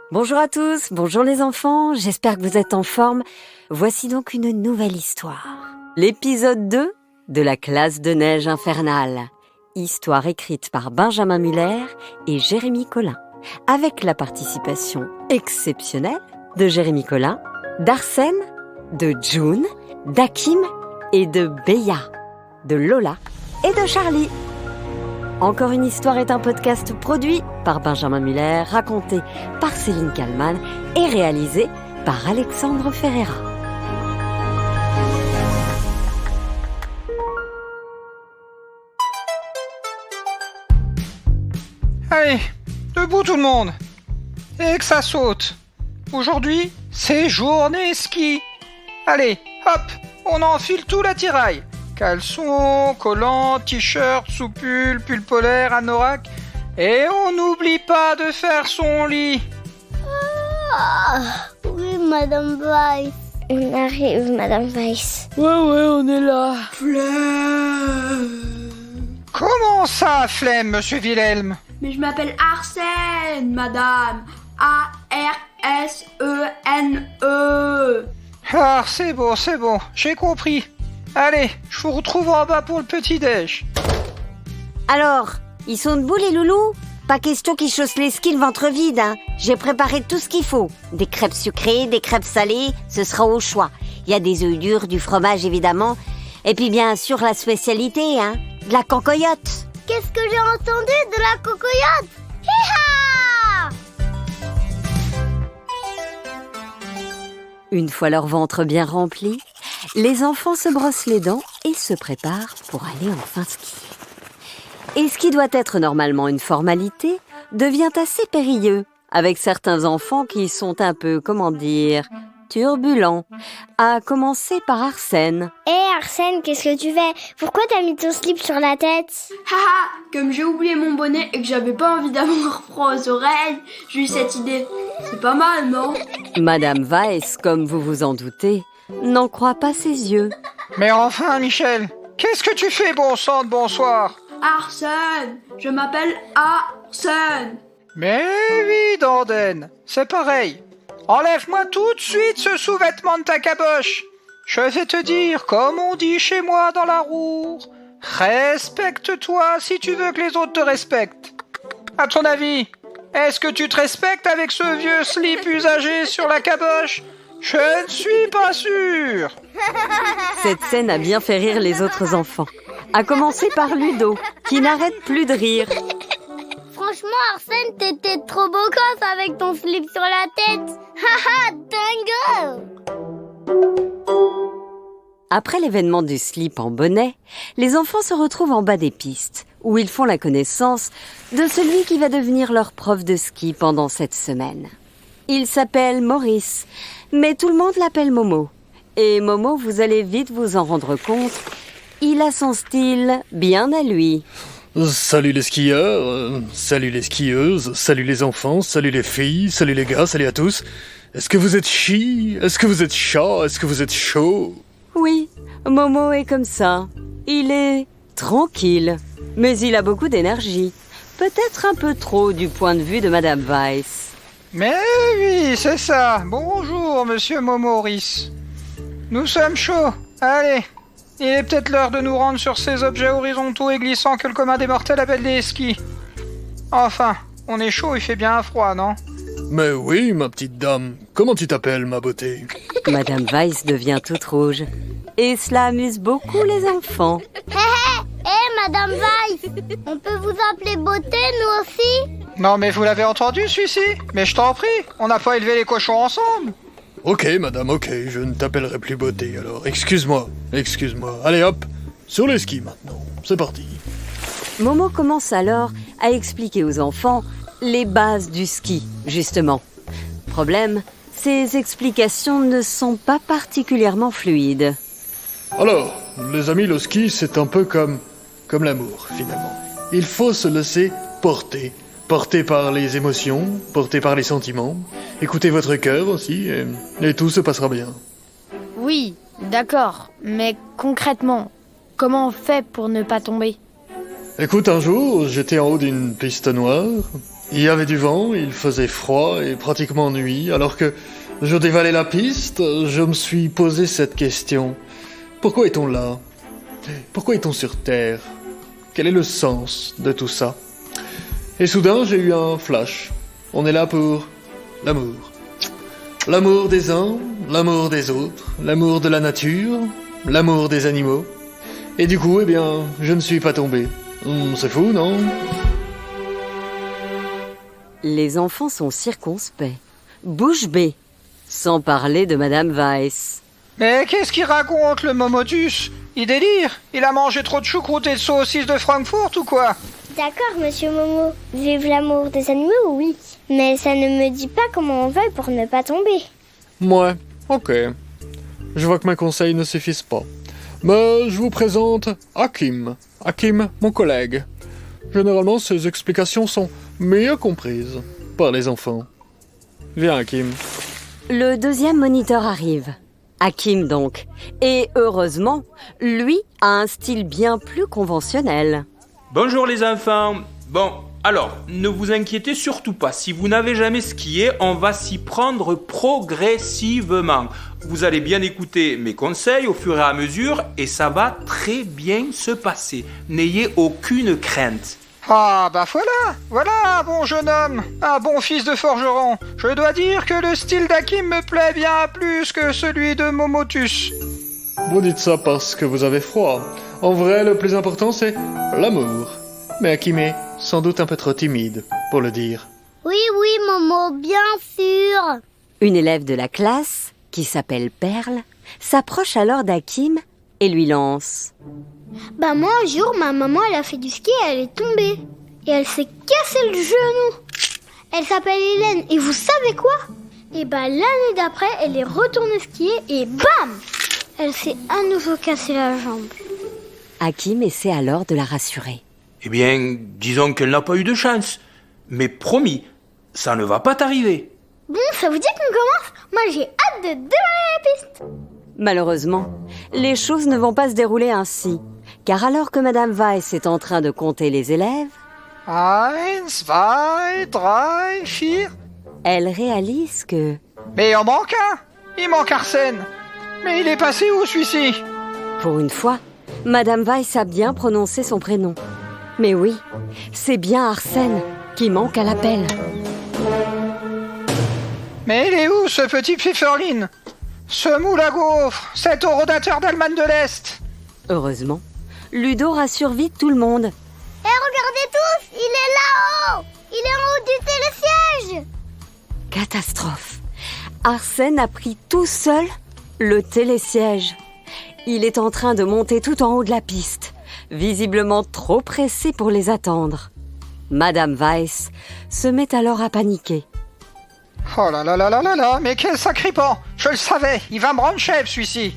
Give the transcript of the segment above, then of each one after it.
Bonjour à tous, bonjour les enfants, j'espère que vous êtes en forme. Voici donc une nouvelle histoire. L'épisode 2 de la classe de neige infernale. Histoire écrite par Benjamin Muller et Jérémy Collin, avec la participation exceptionnelle de Jérémy Collin, d'Arsène, de June, d'Hakim et de Béa, de Lola et de Charlie. Encore une histoire est un podcast produit par Benjamin Muller, raconté par Céline Kallmann et réalisé par Alexandre Ferreira. Allez, debout tout le monde. Et que ça saute. Aujourd'hui, c'est journée ski. Allez, hop, on enfile tout l'attirail. Caleçon, collants, t-shirt, sous-pull, pull polaire, anorak. Et on n'oublie pas de faire son lit. Oui, Madame Weiss. On arrive, Madame Weiss. Ouais, on est là. Comment ça, flemme, monsieur Wilhelm? Mais je m'appelle Arsène, madame. A-R-S-E-N-E. Ah, c'est bon, j'ai compris. Allez, je vous retrouve en bas pour le petit-déj. Alors, ils sont debout les loulous? Pas question qu'ils chaussent les skis le ventre vide, hein. J'ai préparé tout ce qu'il faut. Des crêpes sucrées, des crêpes salées, ce sera au choix. Il y a des œufs durs, du fromage évidemment. Et puis bien sûr la spécialité, hein, de la cancoyote. Qu'est-ce que j'ai entendu de la cocoyote? Hi-ha! Une fois leur ventre bien rempli, les enfants se brossent les dents et se préparent pour aller enfin skier. Et ce qui doit être normalement une formalité devient assez périlleux, avec certains enfants qui sont un peu, turbulents. À commencer par Arsène. Arsène, qu'est-ce que tu fais? Pourquoi t'as mis ton slip sur la tête? Haha, comme j'ai oublié mon bonnet et que j'avais pas envie d'avoir froid aux oreilles, j'ai eu cette idée. C'est pas mal, non? Madame Weiss, comme vous vous en doutez, n'en croit pas ses yeux. Mais enfin, Michel, qu'est-ce que tu fais, bon sang de bonsoir? Arsène, je m'appelle Arsène. Mais oui, Danden, c'est pareil. Enlève-moi tout de suite ce sous-vêtement de ta caboche. Je vais te dire, comme on dit chez moi dans la Roure, respecte-toi si tu veux que les autres te respectent. À ton avis, est-ce que tu te respectes avec ce vieux slip usagé sur la caboche? Je ne suis pas sûr. Cette scène a bien fait rire les autres enfants. À commencer par Ludo, qui n'arrête plus de rire. Franchement, Arsène, t'étais trop beau gosse avec ton slip sur la tête. Haha, dingo! Après l'événement du slip en bonnet, les enfants se retrouvent en bas des pistes, où ils font la connaissance de celui qui va devenir leur prof de ski pendant cette semaine. Il s'appelle Maurice, mais tout le monde l'appelle Momo. Et Momo, vous allez vite vous en rendre compte, il a son style bien à lui. Salut les skieurs, salut les skieuses, salut les enfants, salut les filles, salut les gars, salut à tous. Est-ce que vous êtes chi? Est-ce que vous êtes chat? Est-ce que vous êtes chaud? Oui, Momo est comme ça. Il est tranquille, mais il a beaucoup d'énergie. Peut-être un peu trop du point de vue de Madame Weiss. Mais oui, c'est ça. Bonjour, monsieur Momoris. Nous sommes chauds. Allez, il est peut-être l'heure de nous rendre sur ces objets horizontaux et glissants que le commun des mortels appelle des skis. Enfin, on est chaud, il fait bien froid, non? Mais oui, ma petite dame. Comment tu t'appelles, ma beauté? Madame Weiss devient toute rouge. Et cela amuse beaucoup les enfants. Madame Weiss, on peut vous appeler beauté, nous aussi? Non, mais vous l'avez entendu, celui-ci? Mais je t'en prie, on n'a pas élevé les cochons ensemble. Ok, madame, ok, je ne t'appellerai plus beauté, alors excuse-moi. Allez hop, sur les skis maintenant, c'est parti. Momo commence alors à expliquer aux enfants les bases du ski, justement. Problème, ces explications ne sont pas particulièrement fluides. Alors, les amis, le ski, c'est un peu comme l'amour, finalement. Il faut se laisser porter. Porté par les émotions, porté par les sentiments. Écoutez votre cœur aussi, et tout se passera bien. Oui, d'accord, mais concrètement, comment on fait pour ne pas tomber? Écoute, un jour, j'étais en haut d'une piste noire, Il y avait du vent, il faisait froid et pratiquement nuit, alors que je dévalais la piste, je me suis posé cette question. Pourquoi est-on là? Pourquoi est-on sur Terre? Quel est le sens de tout ça? Et soudain, j'ai eu un flash. On est là pour l'amour. L'amour des uns, l'amour des autres, l'amour de la nature, l'amour des animaux. Et du coup, je ne suis pas tombé. C'est fou, non? Les enfants sont circonspects, bouche bée, sans parler de Madame Weiss. Mais qu'est-ce qu'il raconte, le Momotus? Il délire? Il a mangé trop de choucroute et de saucisses de Francfort ou quoi? D'accord, monsieur Momo. Vive l'amour des animaux, oui. Mais ça ne me dit pas comment on fait pour ne pas tomber. Ouais, ok. Je vois que mes conseils ne suffisent pas. Mais je vous présente Hakim. Hakim, mon collègue. Généralement, ses explications sont mieux comprises par les enfants. Viens, Hakim. Le deuxième moniteur arrive. Hakim donc. Et heureusement, lui a un style bien plus conventionnel. Bonjour les enfants. Bon, alors, ne vous inquiétez surtout pas. Si vous n'avez jamais skié, on va s'y prendre progressivement. Vous allez bien écouter mes conseils au fur et à mesure et ça va très bien se passer. N'ayez aucune crainte. Ah bah voilà un bon jeune homme, un bon fils de forgeron. Je dois dire que le style d'Hakim me plaît bien plus que celui de Momotus. Vous dites ça parce que vous avez froid. En vrai, le plus important, c'est l'amour. Mais Hakim est sans doute un peu trop timide pour le dire. Oui, Momo, bien sûr. Une élève de la classe, qui s'appelle Perle, s'approche alors d'Hakim et lui lance. Bah moi, un jour, ma maman, elle a fait du ski et elle est tombée. Et elle s'est cassé le genou. Elle s'appelle Hélène. Et vous savez quoi? Et bah l'année d'après, elle est retournée skier et bam! Elle s'est à nouveau cassé la jambe. Hakim essaie alors de la rassurer. Eh bien, disons qu'elle n'a pas eu de chance. Mais promis, ça ne va pas t'arriver. Bon, ça vous dit qu'on commence? Moi, j'ai hâte de démarrer la piste. Malheureusement, les choses ne vont pas se dérouler ainsi. Car alors que Madame Weiss est en train de compter les élèves, 1, 2, 3, 4... elle réalise que... Mais il en manque un! Il manque Arsène! Mais il est passé où, celui-ci? Pour une fois, Madame Weiss a bien prononcé son prénom. Mais oui, c'est bien Arsène qui manque à l'appel. Mais il est où, ce petit Pfifferlin? Ce moule à gaufre, cet horodateur d'Allemagne de l'Est! Heureusement, Ludo rassure vite tout le monde. Eh, regardez tous, il est là-haut. Il est en haut du télésiège. Catastrophe. Arsène a pris tout seul le télésiège. Il est en train de monter tout en haut de la piste, visiblement trop pressé pour les attendre. Madame Weiss se met alors à paniquer. Oh là là là là là là, mais quel sacripant! Je le savais, il va me rendre chef, celui-ci!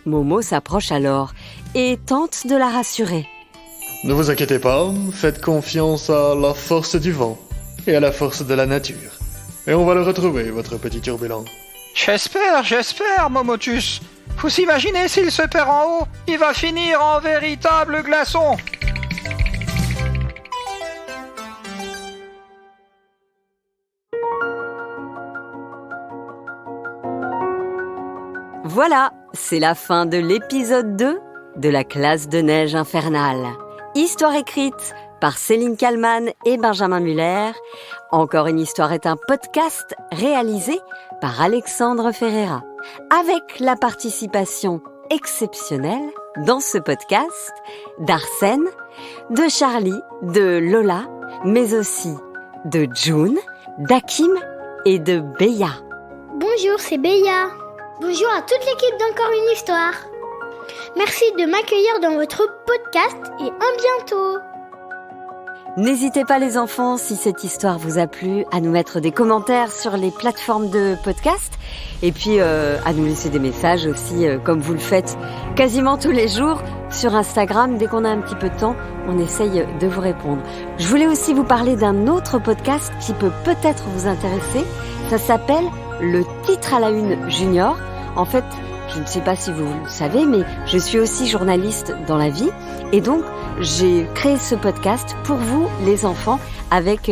Momo s'approche alors et tente de la rassurer. Ne vous inquiétez pas, faites confiance à la force du vent et à la force de la nature. Et on va le retrouver, votre petit turbulent. J'espère, Momotus. Vous imaginez s'il se perd en haut, il va finir en véritable glaçon. Voilà, c'est la fin de l'épisode 2 de la classe de neige infernale. Histoire écrite par Céline Kallmann et Benjamin Muller. Encore une histoire est un podcast réalisé par Alexandre Ferreira, avec la participation exceptionnelle dans ce podcast d'Arsène, de Charlie, de Lola, mais aussi de June, d'Hakim et de Béa. Bonjour, c'est Béa. Bonjour à toute l'équipe d'Encore une histoire. Merci de m'accueillir dans votre podcast et à bientôt. N'hésitez pas les enfants, si cette histoire vous a plu, à nous mettre des commentaires sur les plateformes de podcast et puis à nous laisser des messages aussi, comme vous le faites quasiment tous les jours sur Instagram. Dès qu'on a un petit peu de temps, on essaye de vous répondre. Je voulais aussi vous parler d'un autre podcast qui peut peut-être vous intéresser. Ça s'appelle Le Titre à la Une Junior. En fait, je ne sais pas si vous le savez, mais je suis aussi journaliste dans la vie. Et donc, j'ai créé ce podcast pour vous, les enfants, avec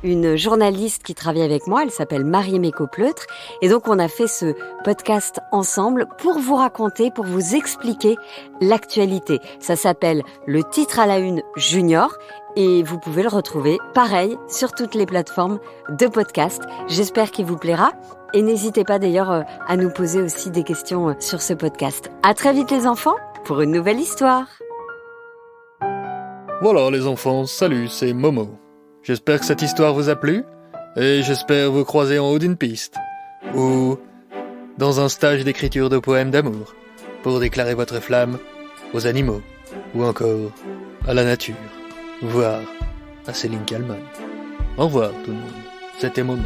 une journaliste qui travaille avec moi, elle s'appelle Marie Mécopleutre, et donc on a fait ce podcast ensemble pour vous raconter, pour vous expliquer l'actualité. Ça s'appelle Le titre à la une junior, et vous pouvez le retrouver, pareil, sur toutes les plateformes de podcast. J'espère qu'il vous plaira. Et n'hésitez pas d'ailleurs à nous poser aussi des questions sur ce podcast. À très vite les enfants, pour une nouvelle histoire. Voilà les enfants, salut, c'est Momo. J'espère que cette histoire vous a plu, et j'espère vous croiser en haut d'une piste, ou dans un stage d'écriture de poèmes d'amour, pour déclarer votre flamme aux animaux, ou encore à la nature, voire à Céline Kallmann. Au revoir tout le monde, c'était Momo.